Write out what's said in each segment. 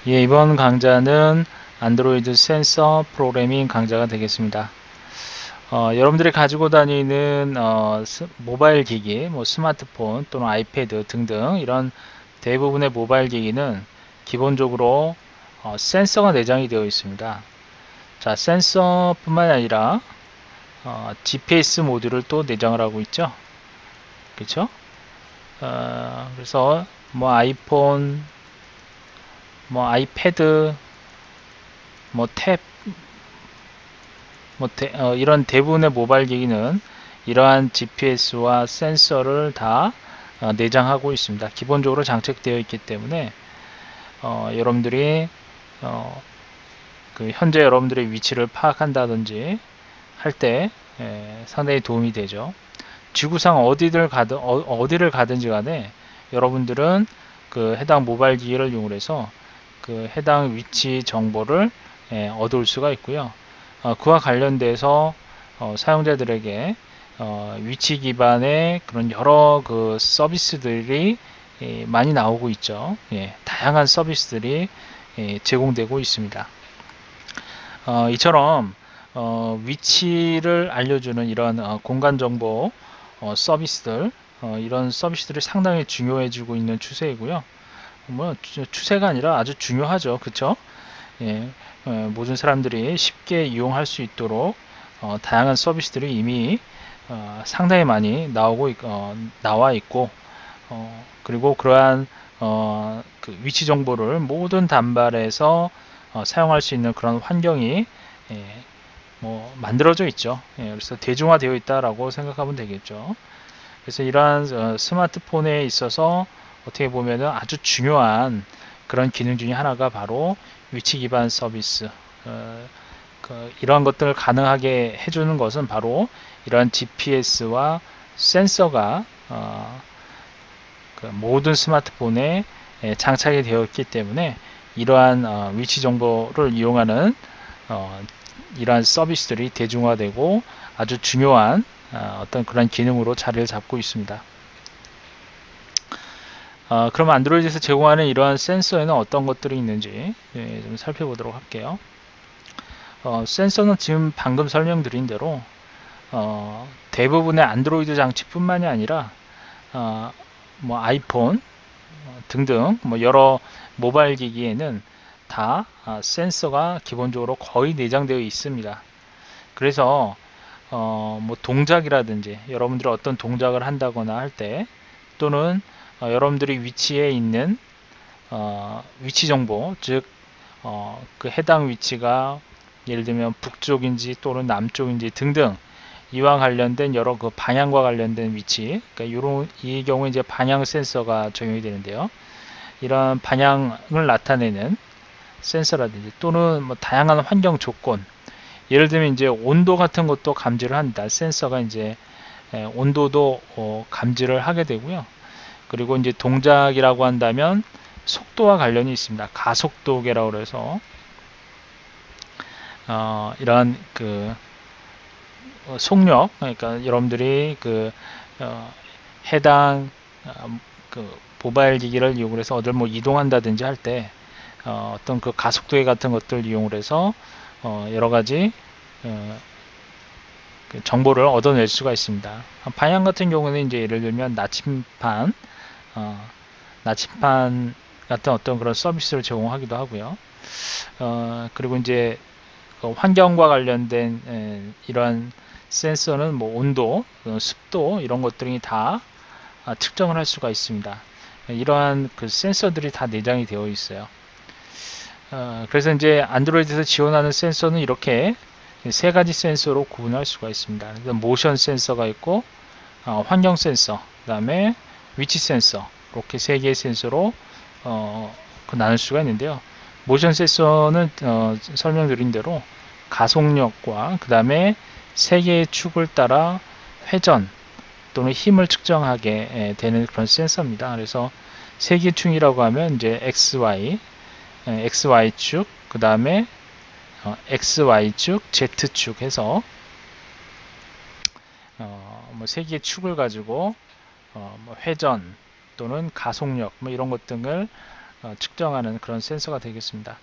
예, 이번 강좌는 안드로이드 센서 프로그래밍 강좌가 되겠습니다. 여러분들이 가지고 다니는 모바일 기기, 뭐 스마트폰 또는 아이패드 등등 이런 대부분의 모바일 기기는 기본적으로 센서가 내장이 되어 있습니다. 자, 센서뿐만 아니라 GPS 모듈을 또 내장을 하고 있죠. 그렇죠? 그래서 뭐 아이폰, 뭐 아이패드, 뭐 탭, 이런 대부분의 모바일 기기는 이러한 GPS와 센서를 다 내장하고 있습니다. 기본적으로 장착되어 있기 때문에 여러분들이 그 현재 여러분들의 위치를 파악한다든지 할 때 상당히 도움이 되죠. 지구상 어디를 가든지 간에 여러분들은 그 해당 모바일 기기를 이용해서 그 해당 위치 정보를 얻을 수가 있고요. 그와 관련돼서 사용자들에게 위치 기반의 그런 여러 그 서비스들이 많이 나오고 있죠. 예, 다양한 서비스들이 제공되고 있습니다. 이처럼 위치를 알려주는 이런 공간 정보 서비스들, 이런 서비스들이 상당히 중요해지고 있는 추세이고요. 뭐 추세가 아니라 아주 중요하죠. 그쵸? 예, 모든 사람들이 쉽게 이용할 수 있도록 다양한 서비스들이 이미 상당히 많이 나와 있고, 그리고 그러한 그 위치 정보를 모든 단말에서 사용할 수 있는 그런 환경이 예, 뭐 만들어져 있죠. 예, 그래서 대중화되어 있다라고 생각하면 되겠죠. 그래서 이러한 스마트폰에 있어서 어떻게 보면 아주 중요한 그런 기능 중에 하나가 바로 위치 기반 서비스. 이러한 것들을 가능하게 해주는 것은 바로 이러한 GPS와 센서가 그 모든 스마트폰에 장착이 되어 있기 때문에 이러한 위치 정보를 이용하는 이러한 서비스들이 대중화되고 아주 중요한 어떤 그런 기능으로 자리를 잡고 있습니다. 그럼 안드로이드에서 제공하는 이러한 센서에는 어떤 것들이 있는지 좀 살펴보도록 할게요. 센서는 지금 방금 설명드린 대로 대부분의 안드로이드 장치뿐만이 아니라 뭐 아이폰 등등 뭐 여러 모바일 기기에는 다 센서가 기본적으로 거의 내장되어 있습니다. 그래서 뭐 동작이라든지 여러분들이 어떤 동작을 한다거나 할 때 또는 여러분들이 위치에 있는 위치 정보, 즉 그 해당 위치가 예를 들면 북쪽인지 또는 남쪽인지 등등 이와 관련된 여러 그 방향과 관련된 위치, 그러니까 이 경우에 이제 방향 센서가 적용이 되는데요. 이러한 방향을 나타내는 센서라든지 또는 뭐 다양한 환경 조건, 예를 들면 이제 온도 같은 것도 감지를 한다. 센서가 이제 온도도 감지를 하게 되고요. 그리고 이제 동작이라고 한다면 속도와 관련이 있습니다. 가속도계라고 해서 이러한 그 속력, 그러니까 여러분들이 그 해당 그 모바일 기기를 이용해서 어딜 뭐 이동한다든지 할 때 어떤 그 가속도계 같은 것들을 이용해서 여러 가지 그 정보를 얻어낼 수가 있습니다. 방향 같은 경우는 이제 예를 들면 나침반 같은 어떤 그런 서비스를 제공하기도 하고요. 그리고 이제 그 환경과 관련된 이러한 센서는 뭐 온도, 습도 이런 것들이 다 측정을 할 수가 있습니다. 이러한 그 센서들이 다 내장이 되어 있어요. 그래서 이제 안드로이드에서 지원하는 센서는 이렇게 세 가지 센서로 구분할 수가 있습니다. 모션 센서가 있고 환경 센서, 그 다음에 위치 센서 이렇게 세 개의 센서로 나눌 수가 있는데요. 모션 센서는 설명드린 대로 가속력과 그 다음에 세 개의 축을 따라 회전 또는 힘을 측정하게 되는 그런 센서입니다. 그래서 세 개의 축이라고 하면 이제 XY축, 그 다음에 XY축, Z축 해서 뭐 세 개의 축을 가지고 뭐 회전 또는 가속력 뭐 이런 것 등을 측정하는 그런 센서가 되겠습니다.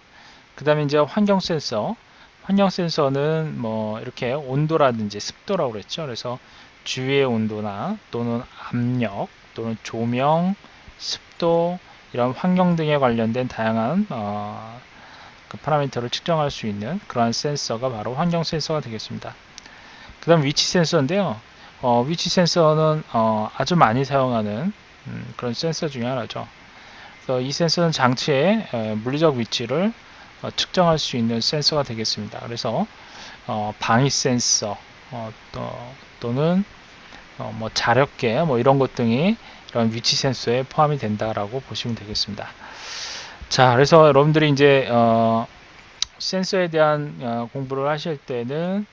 그 다음에 이제 환경 센서. 환경 센서는 뭐 이렇게 온도라든지 습도라고 그랬죠. 그래서 주위의 온도나 또는 압력 또는 조명, 습도 이런 환경 등에 관련된 다양한 그 파라미터를 측정할 수 있는 그러한 센서가 바로 환경 센서가 되겠습니다. 그 다음 위치 센서인데요. 위치 센서는 아주 많이 사용하는 그런 센서 중에 하나죠. 그래서 이 센서는 장치의 물리적 위치를 측정할 수 있는 센서가 되겠습니다. 그래서 방위 센서 또는 뭐 자력계 뭐 이런 것 등이 이런 위치 센서에 포함이 된다라고 보시면 되겠습니다. 자, 그래서 여러분들이 이제 센서에 대한 공부를 하실 때는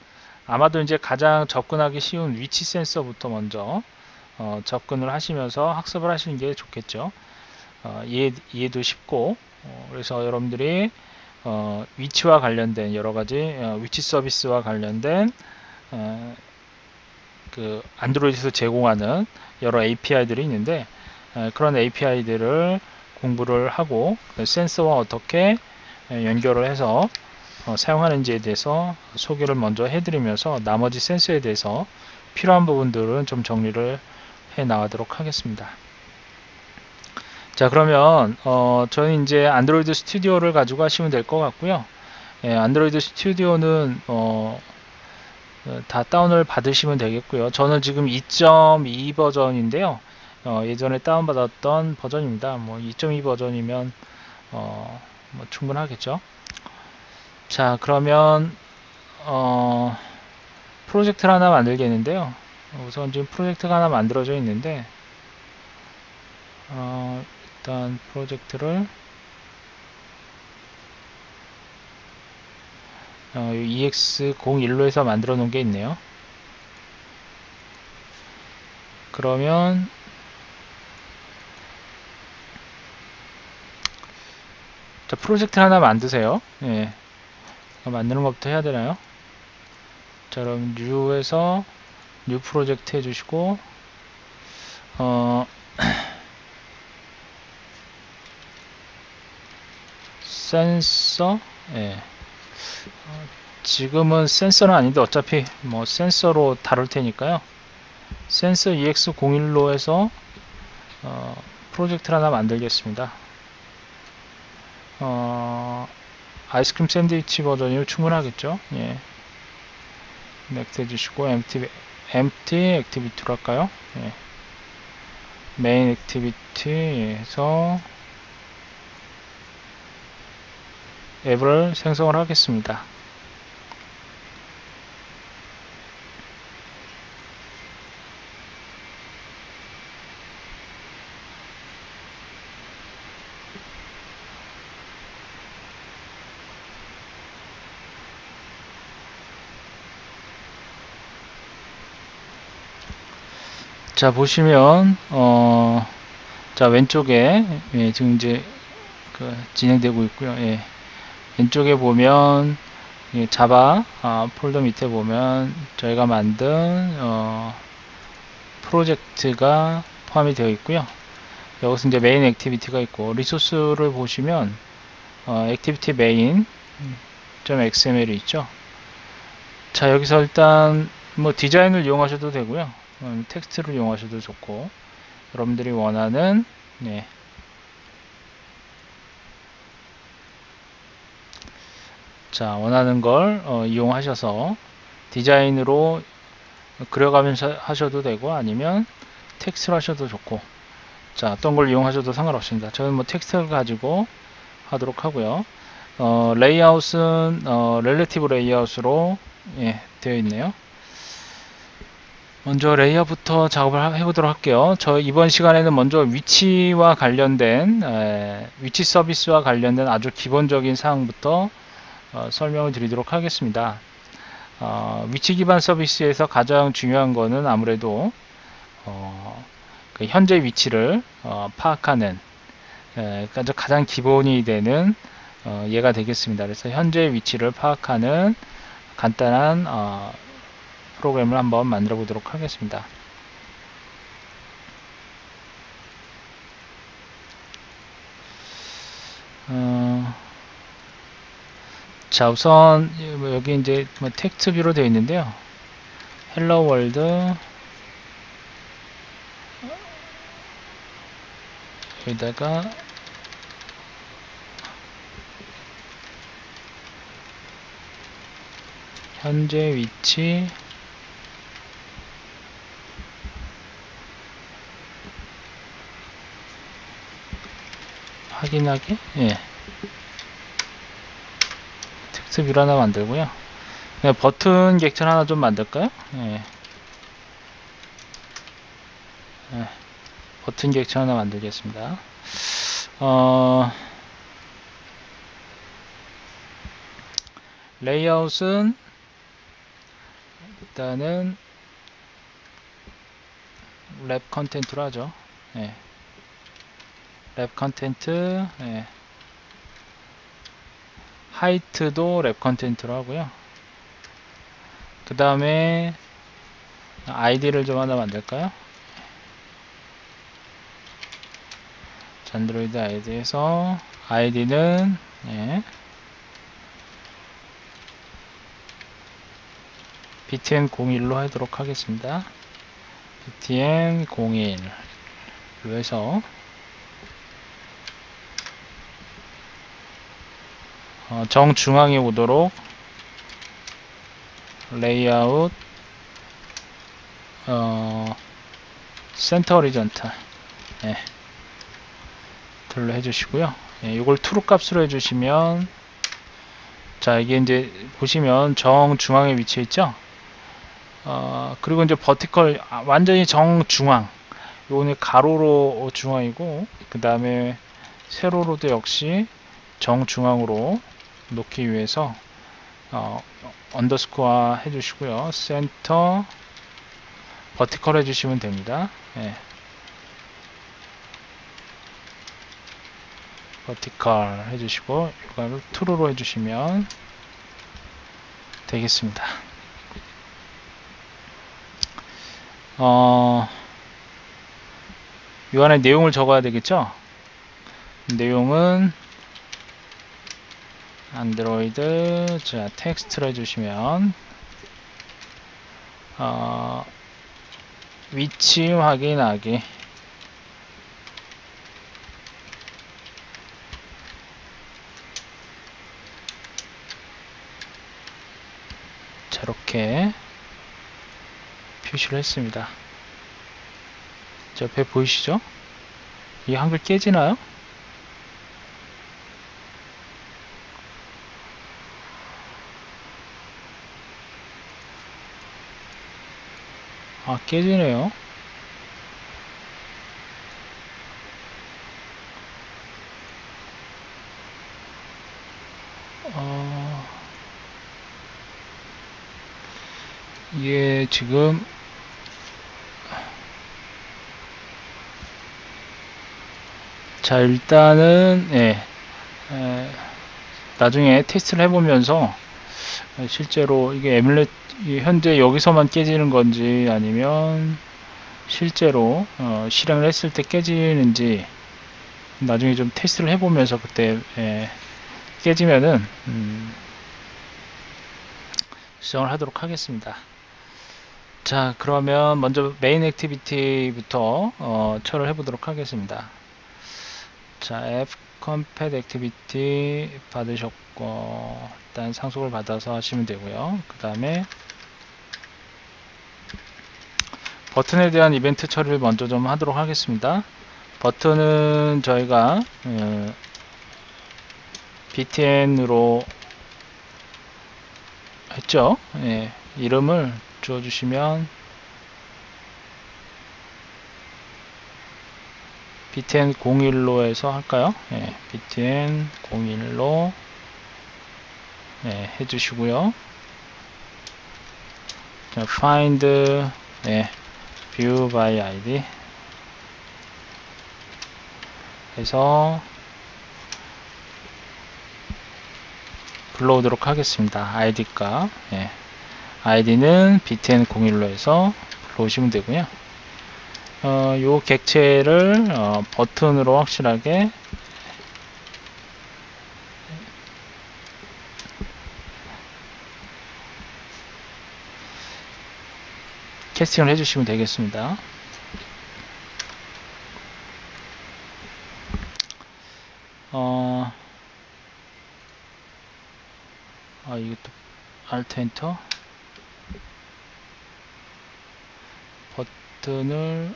아마도 이제 가장 접근하기 쉬운 위치 센서부터 먼저 접근을 하시면서 학습을 하시는 게 좋겠죠. 이해도 쉽고 그래서 여러분들이 위치와 관련된 여러가지 위치 서비스와 관련된 그 안드로이드에서 제공하는 여러 API들이 있는데 그런 API들을 공부를 하고 센서와 어떻게 연결을 해서 사용하는지에 대해서 소개를 먼저 해드리면서 나머지 센서에 대해서 필요한 부분들은 좀 정리를 해 나가도록 하겠습니다. 자, 그러면 저는 이제 안드로이드 스튜디오를 가지고 하시면 될 것 같고요. 안드로이드 스튜디오는 다 다운을 받으시면 되겠고요. 저는 지금 2.2 버전인데요. 예전에 다운받았던 버전입니다. 뭐 2.2 버전이면 뭐 충분하겠죠. 자, 그러면 프로젝트를 하나 만들겠는데요. 우선 지금 프로젝트가 하나 만들어져 있는데 일단 프로젝트를 EX01로 해서 만들어 놓은 게 있네요. 그러면 자, 프로젝트 하나 만드세요. 예. 만드는 것부터 해야 되나요? 자, 그럼 뉴에서 뉴 프로젝트 해주시고 센서 예. 지금은 센서는 아닌데 어차피 뭐 센서로 다룰 테니까요. 센서 EX01로 해서 프로젝트를 하나 만들겠습니다. 아이스크림 샌드위치 버전이면 충분하겠죠. 예. 넥스트 해주시고 empty 액티비티로 할까요? 예. 메인 액티비티에서 앱을 생성을 하겠습니다. 자, 보시면 자, 왼쪽에 예, 지금 이제 진행되고 있고요. 예. 왼쪽에 보면 예, 자바 폴더 밑에 보면 저희가 만든 프로젝트가 포함이 되어 있고요. 여기서 이제 메인 액티비티가 있고 리소스를 보시면 액티비티 메인 .xml이 있죠. 자, 여기서 일단 뭐 디자인을 이용하셔도 되고요. 텍스트를 이용하셔도 좋고 여러분들이 원하는 네. 자, 원하는 걸 이용하셔서 디자인으로 그려가면서 하셔도 되고 아니면 텍스트로 하셔도 좋고 자, 어떤 걸 이용하셔도 상관없습니다. 저는 뭐 텍스트를 가지고 하도록 하고요. 레이아웃은 렐레티브 레이아웃으로 예, 되어 있네요. 먼저 레이아웃부터 작업을 해보도록 할게요. 저 이번 시간에는 먼저 위치와 관련된 위치 서비스와 관련된 아주 기본적인 사항부터 설명을 드리도록 하겠습니다. 위치 기반 서비스에서 가장 중요한 거는 아무래도 그 현재 위치를 파악하는 가장 기본이 되는 얘가 되겠습니다. 그래서 현재 위치를 파악하는 간단한 프로그램을 한번 만들어 보도록 하겠습니다. 자, 우선 여기 이제 뭐 텍스트 뷰로 되어 있는데요. 헬로 월드 여기다가 현재 위치 확인하기, 예, 텍스트 뷰 하나 만들고요. 네, 버튼 객체 하나 좀 만들까요? 예. 예. 버튼 객체 하나 만들겠습니다. 레이아웃은 일단은 랩 컨텐트로 하죠. 예. 랩 컨텐트, 예. 하이트도 랩 컨텐트로 하고요. 그 다음에 아이디를 좀 하나 만들까요? 안드로이드 아이디에서 아이디는, 예, btn01로 하도록 하겠습니다. btn01로 해서 정중앙에 오도록 레이아웃 센터 호리전탈, 예, 들로 해주시고요. 예, 이걸 true 값으로 해주시면, 자, 이게 이제 보시면 정중앙에 위치해 있죠. 그리고 이제 버티컬 완전히 정중앙, 요거는 가로로 중앙이고, 그 다음에 세로로도 역시 정중앙으로 놓기 위해서 언더스코어 해주시고요. 센터 버티컬 해주시면 됩니다. 예. 버티컬 해주시고 이거를 true로 해주시면 되겠습니다. 이 안에 내용을 적어야 되겠죠? 내용은 안드로이드, 자, 텍스트로 해주시면 위치 확인하기, 저렇게 표시를 했습니다. 저 옆에 보이시죠? 이 한글 깨지나요? 아, 깨지네요. 이게 지금 자, 일단은 예, 나중에 테스트를 해보면서 실제로 이게 에뮬렛 현재 여기서만 깨지는 건지 아니면 실제로 실행을 했을 때 깨지는지 나중에 좀 테스트를 해보면서 그때 깨지면은 수정을 하도록 하겠습니다. 자, 그러면 먼저 메인 액티비티부터 처리를 해보도록 하겠습니다. 자, F 컴팻 액티비티 받으셨고 일단 상속을 받아서 하시면 되고요. 그 다음에 버튼에 대한 이벤트 처리를 먼저 좀 하도록 하겠습니다. 버튼은 저희가 btn으로 했죠. 예, 이름을 주어주시면 btn01로 해서 할까요? 예, btn01로 해주시고요. 자, find view by id 해서 불러오도록 하겠습니다. id 값, id는 btn01로 해서 불러오시면 되고요. 요 객체를 버튼으로 확실하게 캐스팅을 해주시면 되겠습니다. 이것도 Alt 엔터 버튼을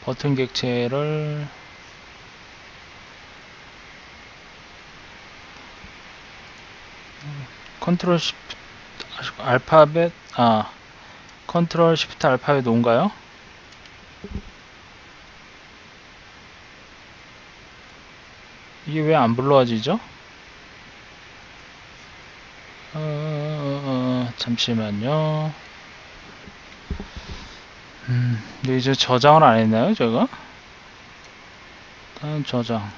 버튼 객체를 컨트롤 시프트 알파벳 컨트롤 시프트 알파벳 온가요? 이게 왜 안 불러지죠? 잠시만요. 근데 이제 저장을 안 했나요, 제가? 일단 저장.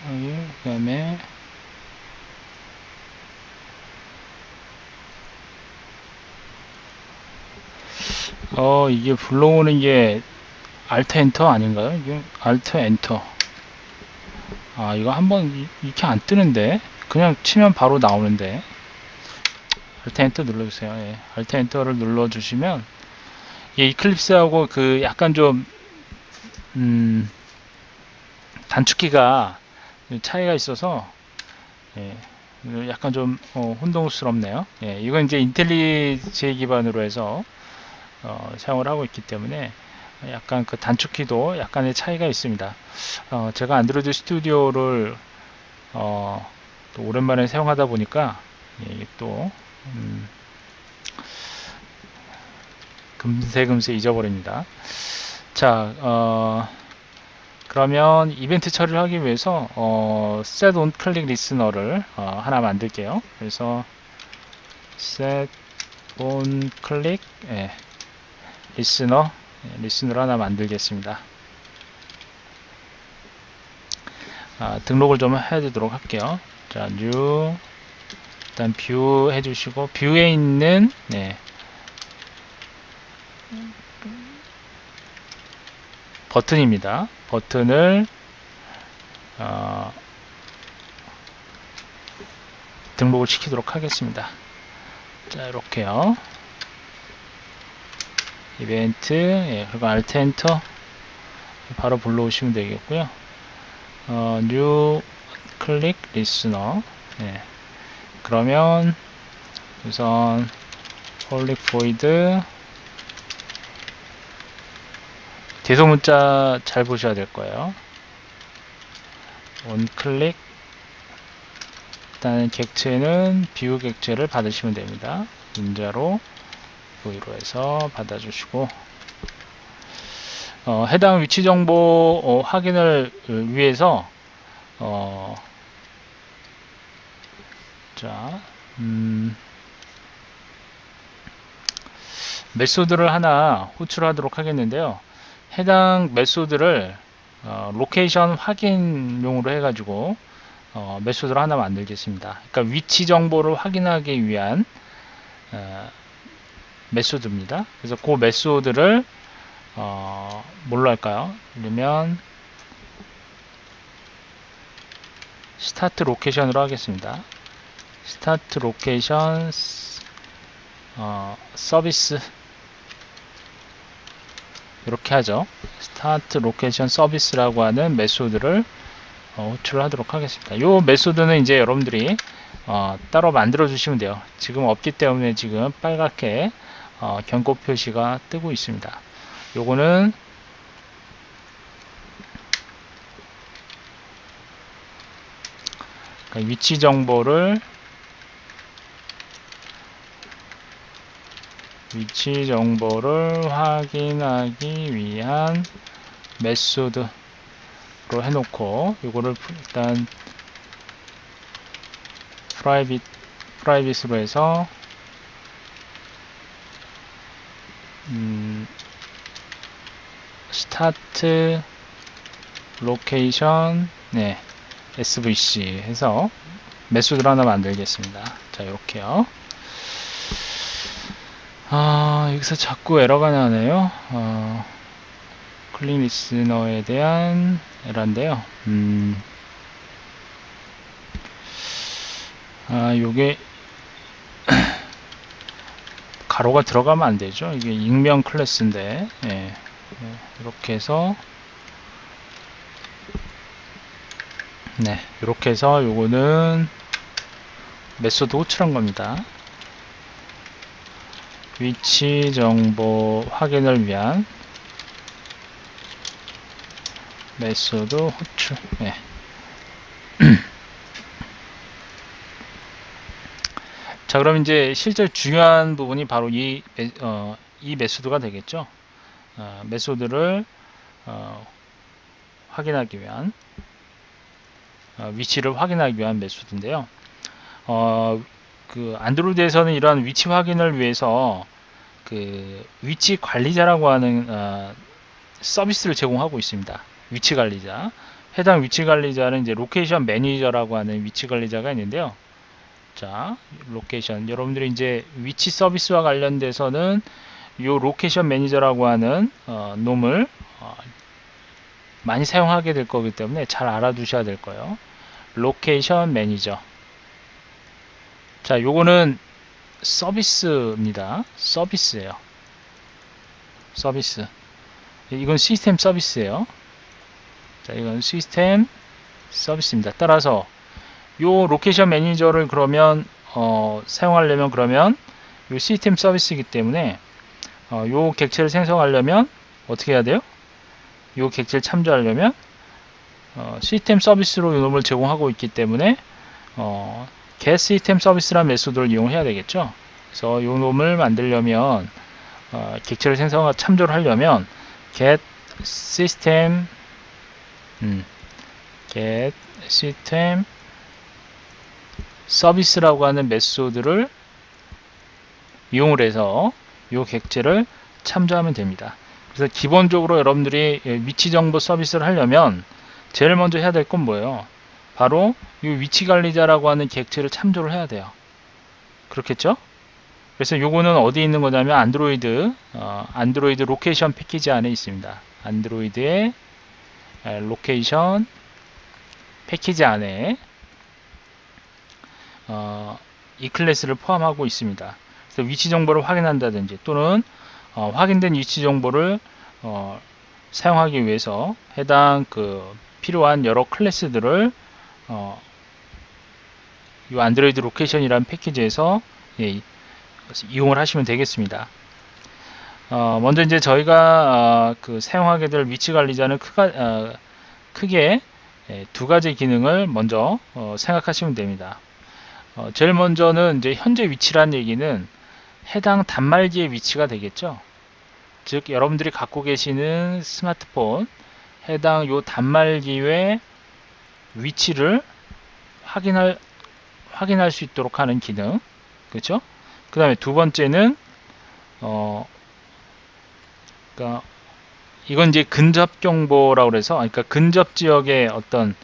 그 다음에 이게 불러오는 게 Alt 엔터 아닌가요? 이게 Alt 엔터. 이거 한번 이렇게 안 뜨는데 그냥 치면 바로 나오는데 Alt 엔터 눌러주세요. 예. Alt 엔터를 눌러주시면 이클립스하고 그 약간 좀 단축키가 차이가 있어서 약간 좀 혼동스럽네요. 이건 이제 인텔리제 기반으로 해서 사용을 하고 있기 때문에 약간 그 단축키도 약간의 차이가 있습니다. 제가 안드로이드 스튜디오를 또 오랜만에 사용하다 보니까 또 금세 잊어버립니다. 자, 그러면 이벤트 처리를 하기 위해서 set on click listener를 하나 만들게요. 그래서 set on click listener 하나 만들겠습니다. 등록을 좀 해주도록 할게요. 자, new 일단 뷰 해주시고 뷰에 있는 버튼입니다. 버튼을 등록을 시키도록 하겠습니다. 자, 이렇게요. 이벤트, 그리고 Alt 엔터 바로 불러오시면 되겠고요. new click listener. 그러면 우선 public void 대소문자 잘 보셔야 될 거예요. onClick 일단 객체는 뷰 객체를 받으시면 됩니다. 문자로 V로 해서 받아주시고 해당 위치 정보 확인을 위해서 자 메소드를 하나 호출하도록 하겠는데요. 해당 메소드를 로케이션 확인용으로 해가지고 메소드를 하나 만들겠습니다. 그러니까 위치 정보를 확인하기 위한 메소드입니다. 그래서 그 메소드를 뭘로 할까요? 그러면 스타트 로케이션으로 하겠습니다. 스타트 로케이션 서비스 이렇게 하죠. 스타트 로케이션 서비스라고 하는 메소드를 호출하도록 하겠습니다. 이 메소드는 이제 여러분들이 따로 만들어 주시면 돼요. 지금 없기 때문에 지금 빨갛게 경고 표시가 뜨고 있습니다. 요거는 위치 정보를 확인하기 위한 메소드로 해놓고 요거를 일단 프라이빗으로 해서 스타트 로케이션 svc 해서 메소드를 하나 만들겠습니다. 자, 이렇게요. 여기서 자꾸 에러가 나네요. 클릭 리스너에 대한 에러인데요. 요게 가로가 들어가면 안 되죠. 이게 익명 클래스인데, 예. 이렇게 해서, 네, 이렇게 해서 요거는 메소드 호출한 겁니다. 위치 정보 확인을 위한 메소드 호출. 네. 자, 그럼 이제 실제 중요한 부분이 바로 이 메소드가 되겠죠. 메소드를 확인하기 위한 위치를 확인하기 위한 메소드인데요. 그 안드로이드에서는 이러한 위치 확인을 위해서 그 위치 관리자라고 하는 서비스를 제공하고 있습니다. 위치 관리자. 해당 위치 관리자는 이제 로케이션 매니저라고 하는 위치 관리자가 있는데요. 자, 로케이션. 여러분들이 이제 위치 서비스와 관련돼서는 이 로케이션 매니저라고 하는 놈을 많이 사용하게 될 거기 때문에 잘 알아두셔야 될 거예요. 로케이션 매니저. 자, 요거는 서비스입니다. 서비스예요. 서비스. 이건 시스템 서비스예요. 자, 이건 시스템 서비스입니다. 따라서 요 로케이션 매니저를 그러면 사용하려면 그러면 요 시스템 서비스이기 때문에 요 객체를 생성하려면 어떻게 해야 돼요? 요 객체를 참조하려면 시스템 서비스로 이놈을 제공하고 있기 때문에 get 시스템 서비스라는 메소드를 이용해야 되겠죠. 그래서 요 놈을 만들려면 객체를 참조를 하려면 get system get system 서비스라고 하는 메소드를 이용을 해서 요 객체를 참조하면 됩니다. 그래서 기본적으로 여러분들이 위치 정보 서비스를 하려면 제일 먼저 해야 될 건 뭐예요? 바로 이 위치 관리자라고 하는 객체를 참조를 해야 돼요. 그렇겠죠? 그래서 요거는 어디에 있는 거냐면 안드로이드 로케이션 패키지 안에 있습니다. 안드로이드의 로케이션 패키지 안에 이 클래스를 포함하고 있습니다. 그래서 위치 정보를 확인한다든지 또는 확인된 위치 정보를 사용하기 위해서 해당 필요한 여러 클래스들을 이 안드로이드 로케이션이라는 패키지에서 이용을 하시면 되겠습니다. 먼저 이제 저희가 사용하게 될 위치 관리자는 크게 두 가지 기능을 먼저 생각하시면 됩니다. 제일 먼저는 이제 현재 위치란 얘기는 해당 단말기의 위치가 되겠죠. 즉 여러분들이 갖고 계시는 스마트폰 해당 요 단말기의 위치를 확인할 수 있도록 하는 기능, 그렇죠? 그 다음에 두 번째는 그러니까 이건 이제 근접 경보라고 그래서 그러니까 근접 지역의 어떤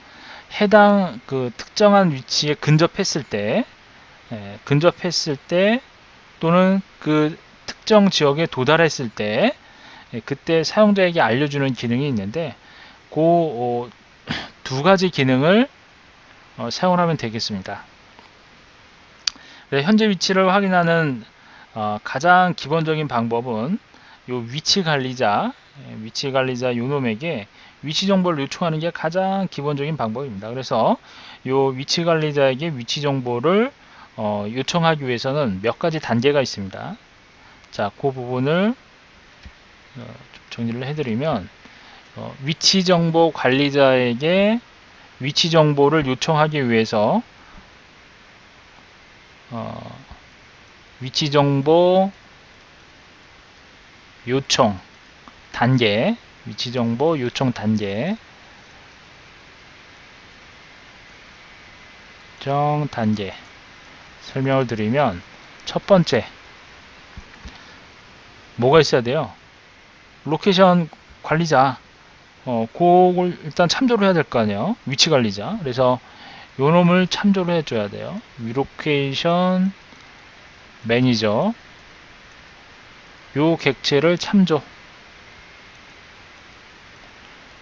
해당 특정한 위치에 근접했을 때 또는 그 특정 지역에 도달했을 때 그때 사용자에게 알려주는 기능이 있는데 그 두 가지 기능을 사용을 하면 되겠습니다. 현재 위치를 확인하는 가장 기본적인 방법은 요 위치 관리자 요놈에게 위치 정보를 요청하는 게 가장 기본적인 방법입니다. 그래서 요 위치 관리자에게 위치 정보를 요청하기 위해서는 몇 가지 단계가 있습니다. 자, 그 부분을 좀 정리를 해드리면 위치 정보 관리자에게 위치 정보를 요청하기 위해서 위치 정보 요청 단계, 위치 정보 요청 단계, 설명을 드리면 첫 번째 뭐가 있어야 돼요? 로케이션 관리자 그걸 일단 참조를 해야 될 거 아니에요. 위치 관리자. 그래서 요 놈을 참조를 해줘야 돼요. 위로케이션 매니저. 요 객체를 참조.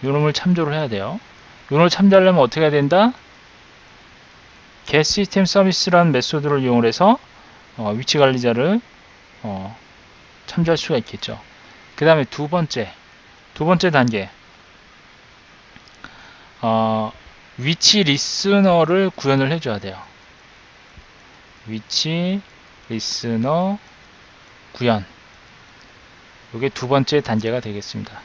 요 놈을 참조를 해야 돼요. 요 놈을 참조하려면 어떻게 해야 된다? get system service라는 메소드를 이용해서 위치 관리자를 참조할 수가 있겠죠. 그 다음에 두 번째 단계 위치 리스너를 구현을 해줘야 돼요. 위치 리스너 구현. 이게 두 번째 단계가 되겠습니다.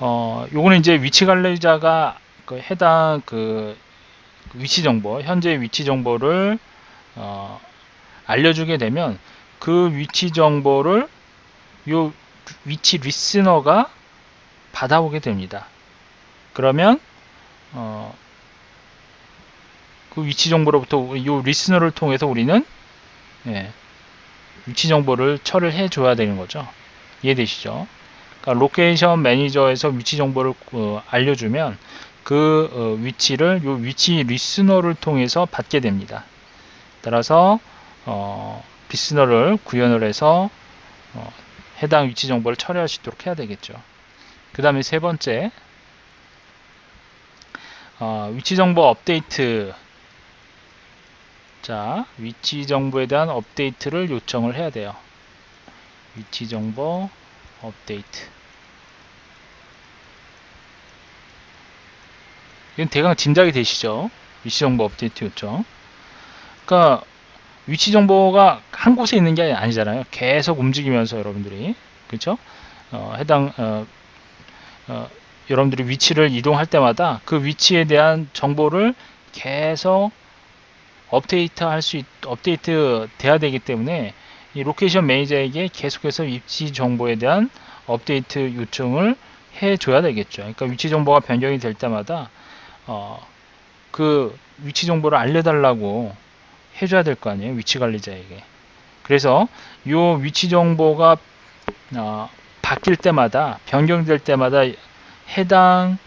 요거는 이제 위치 관리자가 그 해당 그 위치 정보, 현재 위치 정보를 알려주게 되면 그 위치 정보를 요 위치 리스너가 받아오게 됩니다. 그러면 그 위치 정보로부터 이 리스너를 통해서 우리는 위치 정보를 처리해 줘야 되는 거죠. 이해되시죠? 그러니까 로케이션 매니저에서 위치 정보를 알려주면 그 위치를 요 위치 리스너를 통해서 받게 됩니다. 따라서 리스너를 구현을 해서 해당 위치 정보를 처리할 수 있도록 해야 되겠죠. 그 다음에 세 번째 위치 정보 업데이트. 자, 위치 정보에 대한 업데이트를 요청을 해야 돼요. 위치 정보 업데이트. 이건 대강 짐작이 되시죠? 위치 정보 업데이트 요청. 그러니까 위치 정보가 한 곳에 있는 게 아니잖아요. 계속 움직이면서 여러분들이, 그렇죠? 여러분들이 위치를 이동할 때마다 그 위치에 대한 정보를 계속 업데이트 돼야 되기 때문에 이 로케이션 매니저에게 계속해서 위치 정보에 대한 업데이트 요청을 해줘야 되겠죠. 그러니까 위치 정보가 변경이 될 때마다 그 위치 정보를 알려달라고 해줘야 될 거 아니에요. 위치 관리자에게. 그래서 이 위치 정보가 바뀔 때마다, 변경될 때마다 해당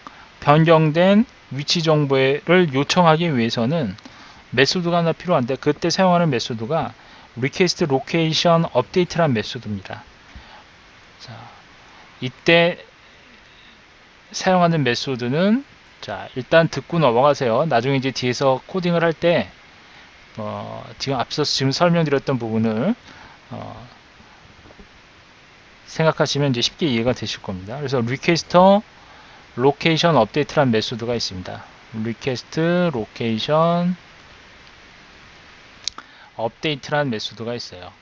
변경된 위치 정보를 요청하기 위해서는 메소드가 하나 필요한데, 그때 사용하는 메소드가 request location update라는 메소드입니다. 자, 이때 사용하는 메소드는, 자, 일단 듣고 넘어가세요. 나중에 이제 뒤에서 코딩을 할 때 지금 설명드렸던 부분을 생각하시면 이제 쉽게 이해가 되실 겁니다. 그래서 request location update라는 메소드가 있습니다. request location update라는 메소드가 있어요.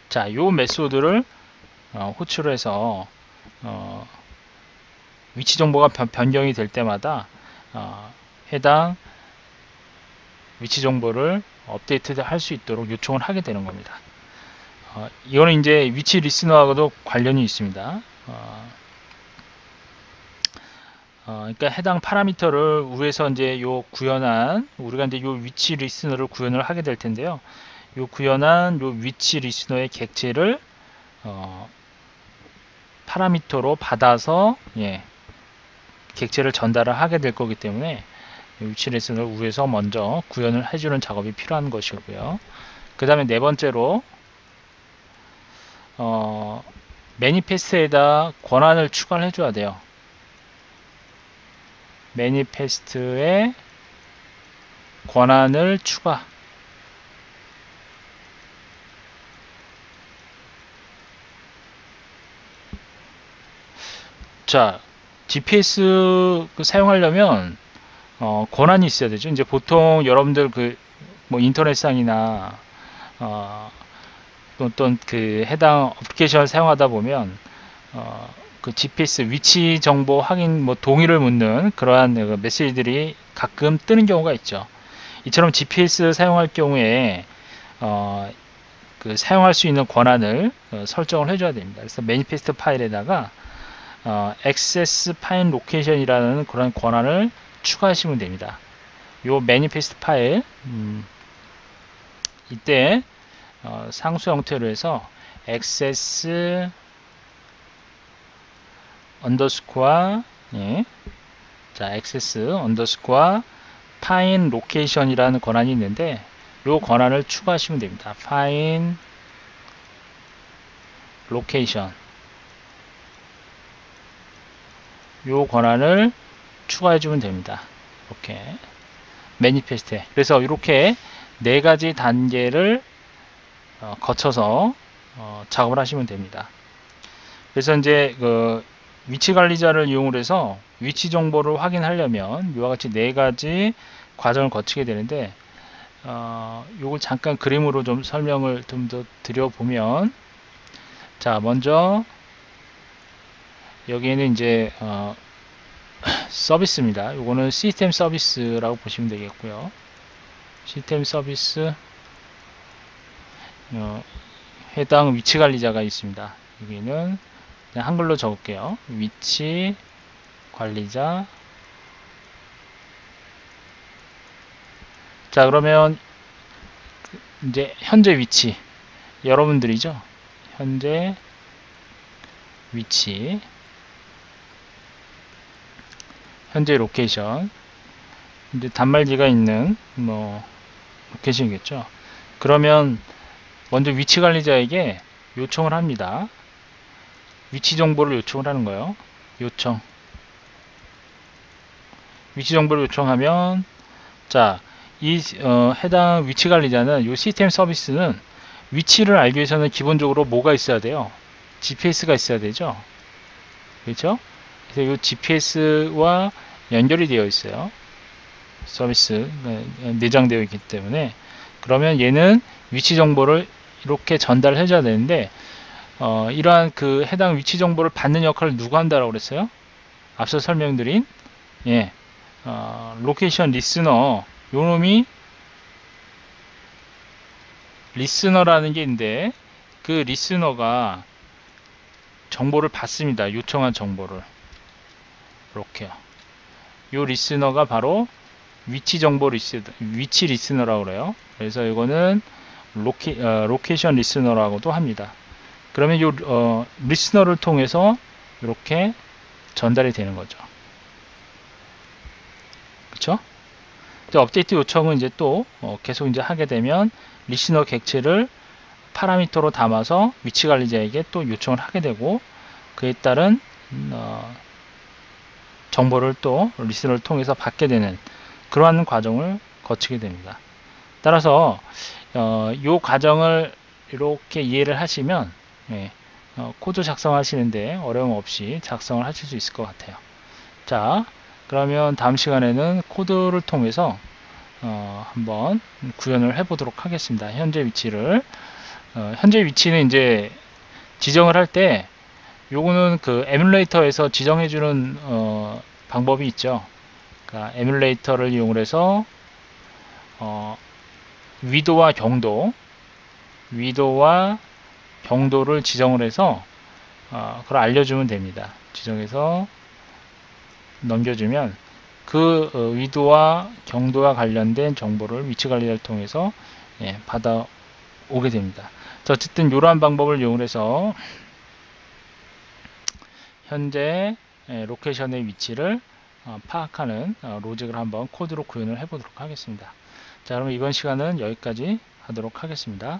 자, 요 메소드를 호출을 해서 위치 정보가 변경이 될 때마다 해당 위치 정보를 업데이트 할 수 있도록 요청을 하게 되는 겁니다. 이거는 이제 위치 리스너하고도 관련이 있습니다. 그러니까 해당 파라미터를 위해서 이제 우리가 이제 요 위치 리스너를 구현을 하게 될 텐데요. 요 구현한 요 위치 리스너의 객체를 파라미터로 받아서 객체를 전달을 하게 될 거기 때문에 위치 리스너를 위해서 먼저 구현을 해주는 작업이 필요한 것이고요. 그 다음에 네 번째로 매니페스트에다 권한을 추가를 해줘야 돼요. 매니페스트에 권한을 추가. 자, GPS 사용하려면 권한이 있어야 되죠. 이제 보통 여러분들 뭐 인터넷상이나 어떤 해당 어플리케이션을 사용하다 보면 그 GPS 위치 정보 확인 뭐 동의를 묻는 그러한 메시지들이 가끔 뜨는 경우가 있죠. 이처럼 GPS 사용할 경우에 사용할 수 있는 권한을 설정을 해줘야 됩니다. 그래서 매니페스트 파일에다가 액세스 파인 로케이션이라는 그런 권한을 추가하시면 됩니다. 요 매니페스트 파일 이때 상수 형태로 해서 액세스 언더스코어 예. 자, 액세스 언더스코어 find location이라는 권한이 있는데 이 권한을 추가하시면 됩니다. find location 이 권한을 추가해 주면 됩니다. 이렇게 매니페스트에. 그래서 이렇게 네 가지 단계를 거쳐서 작업을 하시면 됩니다. 그래서 이제 그 위치 관리자를 이용을 해서 위치 정보를 확인하려면 이와 같이 네 가지 과정을 거치게 되는데 요걸 잠깐 그림으로 좀 설명을 좀 더 드려보면, 자, 먼저 여기에는 이제 서비스입니다. 요거는 시스템 서비스라고 보시면 되겠고요. 시스템 서비스 해당 위치 관리자가 있습니다. 여기는 그냥 한글로 적을게요. 위치 관리자. 자, 그러면 이제 현재 위치 여러분들이죠. 현재 위치, 현재 로케이션, 이제 단말기가 있는 뭐 로케이션이겠죠. 그러면 먼저 위치 관리자에게 요청을 합니다. 위치 정보를 요청을 하는 거예요. 요청. 위치 정보를 요청하면, 자, 이 해당 위치 관리자는 이 시스템 서비스는 위치를 알기 위해서는 기본적으로 뭐가 있어야 돼요? GPS가 있어야 되죠. 그렇죠? 그래서 이 GPS와 연결이 되어 있어요. 서비스 내장되어 있기 때문에. 그러면 얘는 위치 정보를 이렇게 전달해 줘야 되는데 이러한 그 해당 위치 정보를 받는 역할을 누가 한다라고 그랬어요? 앞서 설명드린 로케이션 리스너, 요 놈이 리스너라는 게 있는데 그 리스너가 정보를 받습니다. 요청한 정보를 이렇게요. 요 리스너가 바로 위치 정보 위치 리스너라고 그래요. 그래서 이거는 로케이션 리스너라고도 합니다. 그러면 요 리스너를 통해서 이렇게 전달이 되는 거죠. 그쵸? 업데이트 요청은 이제 또 계속 이제 하게 되면 리스너 객체를 파라미터로 담아서 위치 관리자에게 또 요청을 하게 되고, 그에 따른 정보를 또 리스너를 통해서 받게 되는 그러한 과정을 거치게 됩니다. 따라서 이 과정을 이렇게 이해를 하시면 코드 작성하시는데 어려움 없이 작성을 하실 수 있을 것 같아요. 자, 그러면 다음 시간에는 코드를 통해서 한번 구현을 해 보도록 하겠습니다. 현재 위치를 현재 위치는 이제 지정을 할 때 요거는 그 에뮬레이터에서 지정해 주는 방법이 있죠. 그러니까 에뮬레이터를 이용해서 위도와 경도를 지정을 해서 그걸 알려주면 됩니다. 지정해서 넘겨주면 그 위도와 경도와 관련된 정보를 위치 관리자를 통해서 받아오게 됩니다. 자, 어쨌든 이러한 방법을 이용해서 현재 로케이션의 위치를 파악하는 로직을 한번 코드로 구현을 해보도록 하겠습니다. 자, 그럼 이번 시간은 여기까지 하도록 하겠습니다.